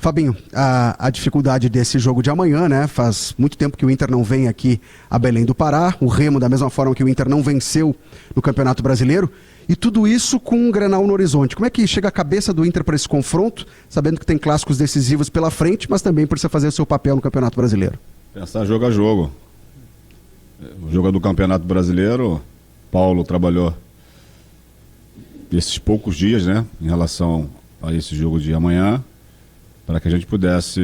Fabinho, a dificuldade desse jogo de amanhã, né? Faz muito tempo que o Inter não vem aqui a Belém do Pará, o Remo da mesma forma que o Inter não venceu no Campeonato Brasileiro, e tudo isso com um Grenal no horizonte. Como é que chega a cabeça do Inter para esse confronto, sabendo que tem clássicos decisivos pela frente, mas também precisa fazer o seu papel no Campeonato Brasileiro? Pensar jogo a jogo. O jogo do Campeonato Brasileiro, Paulo trabalhou esses poucos dias, né, em relação a esse jogo de amanhã, para que a gente pudesse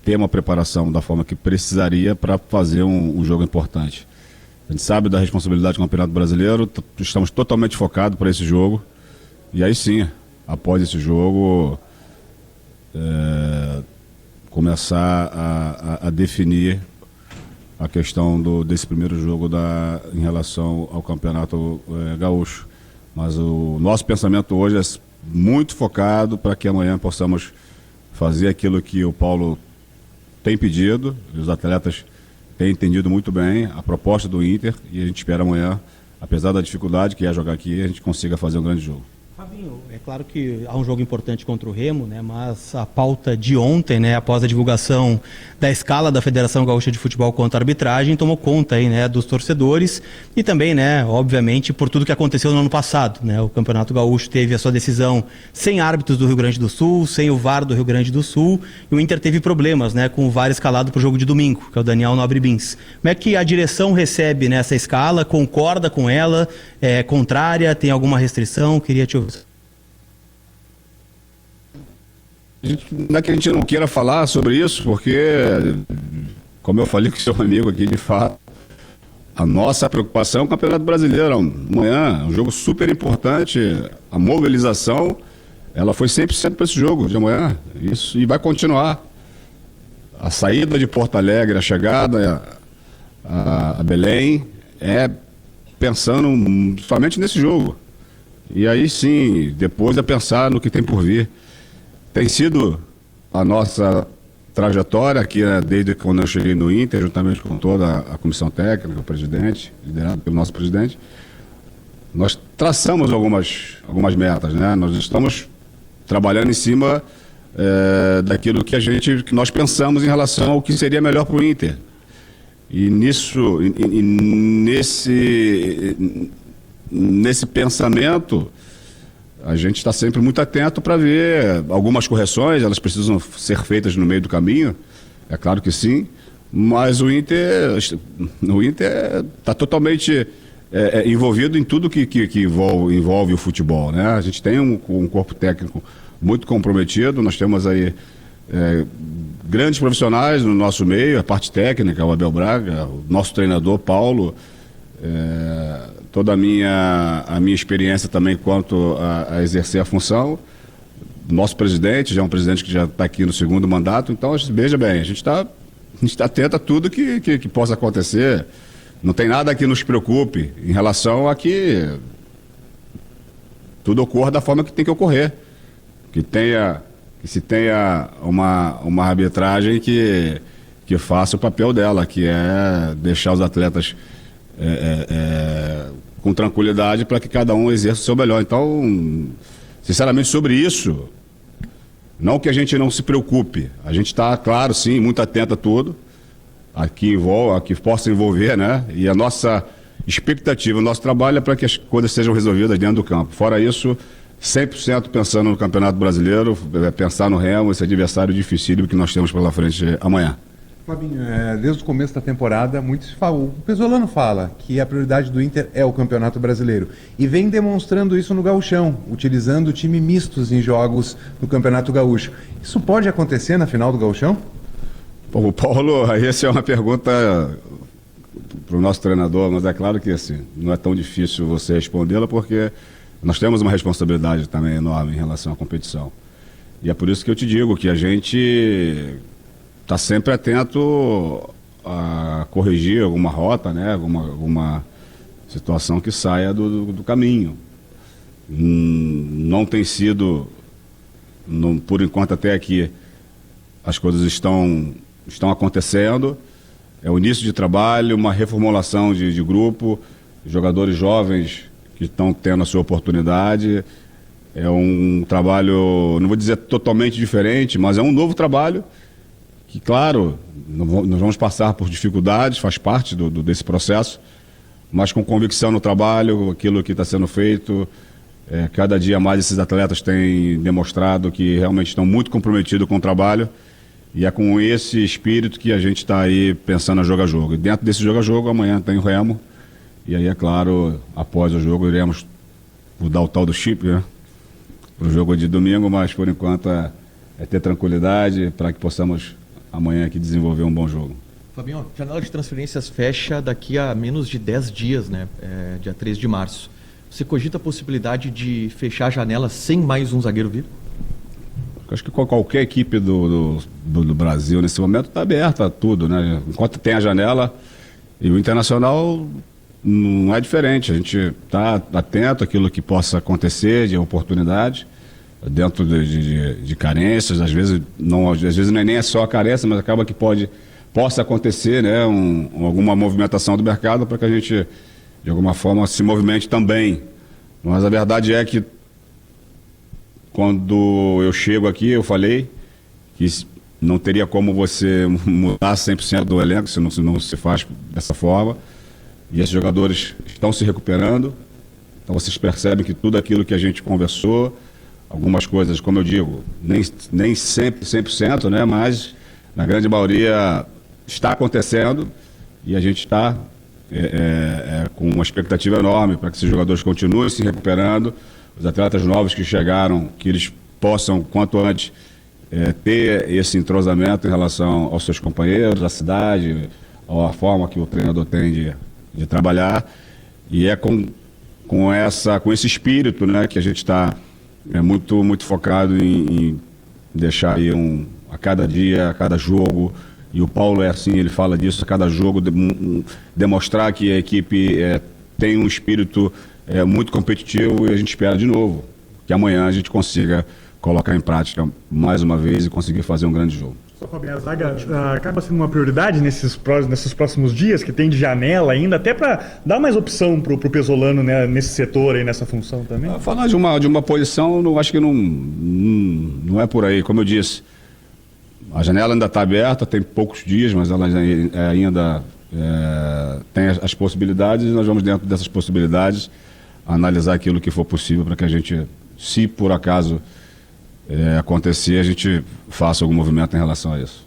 ter uma preparação da forma que precisaria para fazer um jogo importante. A gente sabe da responsabilidade do Campeonato Brasileiro, estamos totalmente focados para esse jogo, e aí sim, após esse jogo, começar a definir a questão desse primeiro jogo em relação ao Campeonato Gaúcho. Mas o nosso pensamento hoje é muito focado para que amanhã possamos fazer aquilo que o Paulo tem pedido, e os atletas têm entendido muito bem a proposta do Inter, e a gente espera amanhã, apesar da dificuldade que é jogar aqui, a gente consiga fazer um grande jogo. Fabinho, é claro que há um jogo importante contra o Remo, né? Mas a pauta de ontem, né, após a divulgação da escala da Federação Gaúcha de Futebol quanto à arbitragem, tomou conta aí, né, dos torcedores e também, né, obviamente, por tudo que aconteceu no ano passado, né? O Campeonato Gaúcho teve a sua decisão sem árbitros do Rio Grande do Sul, sem o VAR do Rio Grande do Sul, e o Inter teve problemas, né, com o VAR escalado para o jogo de domingo, que é o Daniel Nobre Bins. Como é que a direção recebe nessa escala? Concorda com ela? É contrária? Tem alguma restrição? Queria te ouvir. Não é que a gente não queira falar sobre isso, porque, como eu falei com o seu amigo aqui, de fato, a nossa preocupação é o Campeonato Brasileiro. Amanhã, um jogo super importante, a mobilização, ela foi 100% para esse jogo de amanhã, isso, e vai continuar. A saída de Porto Alegre, a chegada a Belém, é pensando somente nesse jogo. E aí sim, depois é pensar no que tem por vir. Tem sido a nossa trajetória aqui, né, desde quando eu cheguei no Inter, juntamente com toda a comissão técnica, o presidente, liderado pelo nosso presidente. Nós traçamos algumas metas, né? Nós estamos trabalhando em cima daquilo que nós pensamos em relação ao que seria melhor para o Inter. E nesse pensamento, a gente está sempre muito atento para ver algumas correções, elas precisam ser feitas no meio do caminho, é claro que sim, mas o Inter está totalmente envolvido em tudo que envolve o futebol, né? A gente tem um corpo técnico muito comprometido, nós temos aí grandes profissionais no nosso meio, a parte técnica, o Abel Braga, o nosso treinador Paulo, toda a minha experiência também quanto a exercer a função. Nosso presidente, já é um presidente que já está aqui no segundo mandato, então veja bem, a gente está atento a tudo que possa acontecer. Não tem nada que nos preocupe em relação a que tudo ocorra da forma que tem que ocorrer. Que se tenha uma arbitragem que faça o papel dela, que é deixar os atletas com tranquilidade para que cada um exerça o seu melhor. Então, sinceramente, sobre isso, não que a gente não se preocupe, a gente está, claro, sim, muito atento a tudo, a que possa envolver, né? E a nossa expectativa, o nosso trabalho é para que as coisas sejam resolvidas dentro do campo. Fora isso, 100% pensando no Campeonato Brasileiro, pensar no Remo, esse adversário dificílimo que nós temos pela frente amanhã. Fabinho, desde o começo da temporada, o Pesolano fala que a prioridade do Inter é o Campeonato Brasileiro e vem demonstrando isso no Gauchão, utilizando time mistos em jogos no Campeonato Gaúcho. Isso pode acontecer na final do Gauchão? Bom, Paulo, essa é uma pergunta para o nosso treinador, mas é claro que assim, não é tão difícil você respondê-la, porque nós temos uma responsabilidade também enorme em relação à competição. E é por isso que eu te digo que a gente está sempre atento a corrigir alguma rota, né? alguma situação que saia do caminho. Não tem sido, por enquanto até aqui, as coisas estão acontecendo, é o início de trabalho, uma reformulação de grupo, jogadores jovens que estão tendo a sua oportunidade, É um trabalho, não vou dizer totalmente diferente, mas é um novo trabalho que, claro, nós vamos passar por dificuldades, faz parte desse processo, mas com convicção no trabalho, aquilo que está sendo feito. Cada dia mais esses atletas têm demonstrado que realmente estão muito comprometidos com o trabalho, e é com esse espírito que a gente está aí pensando a jogo a jogo. E dentro desse jogo a jogo, amanhã tem o Remo, e aí, é claro, após o jogo iremos mudar o tal do chip, né, para o jogo de domingo, mas por enquanto é ter tranquilidade para que possamos amanhã aqui desenvolver um bom jogo. Fabinho, a janela de transferências fecha daqui a menos de 10 dias, né? Dia 3 de março. Você cogita a possibilidade de fechar a janela sem mais um zagueiro vir? Eu acho que qualquer equipe do Brasil nesse momento está aberta a tudo, né? Enquanto tem a janela, e o Internacional não é diferente. A gente está atento àquilo que possa acontecer de oportunidade, dentro de carências. Às vezes não é nem só a carência, mas acaba que possa acontecer, né, alguma movimentação do mercado para que a gente, de alguma forma, se movimente também. Mas a verdade é que quando eu chego aqui, eu falei que não teria como você mudar 100% do elenco, se não se faz dessa forma. E esses jogadores estão se recuperando. Então vocês percebem que tudo aquilo que a gente conversou, algumas coisas, como eu digo, nem sempre 100%, né? Mas na grande maioria está acontecendo, e a gente está com uma expectativa enorme para que esses jogadores continuem se recuperando. Os atletas novos que chegaram, que eles possam, quanto antes, ter esse entrosamento em relação aos seus companheiros, à cidade, à forma que o treinador tem de trabalhar. E é com esse espírito, né, que a gente está muito, muito focado em deixar aí a cada dia, a cada jogo, e o Paulo é assim, ele fala disso, a cada jogo, demonstrar que a equipe tem um espírito muito competitivo, e a gente espera de novo que amanhã a gente consiga colocar em prática mais uma vez e conseguir fazer um grande jogo. Só, Fabinho, a zaga acaba sendo uma prioridade nesses próximos dias que tem de janela ainda, até para dar mais opção pro Pesolano, né, nesse setor aí, nessa função também? Falar de uma posição, acho que não é por aí. Como eu disse, a janela ainda está aberta, tem poucos dias, mas ela ainda tem as possibilidades, e nós vamos, dentro dessas possibilidades, analisar aquilo que for possível para que a gente, se por acaso acontecer, a gente faça algum movimento em relação a isso.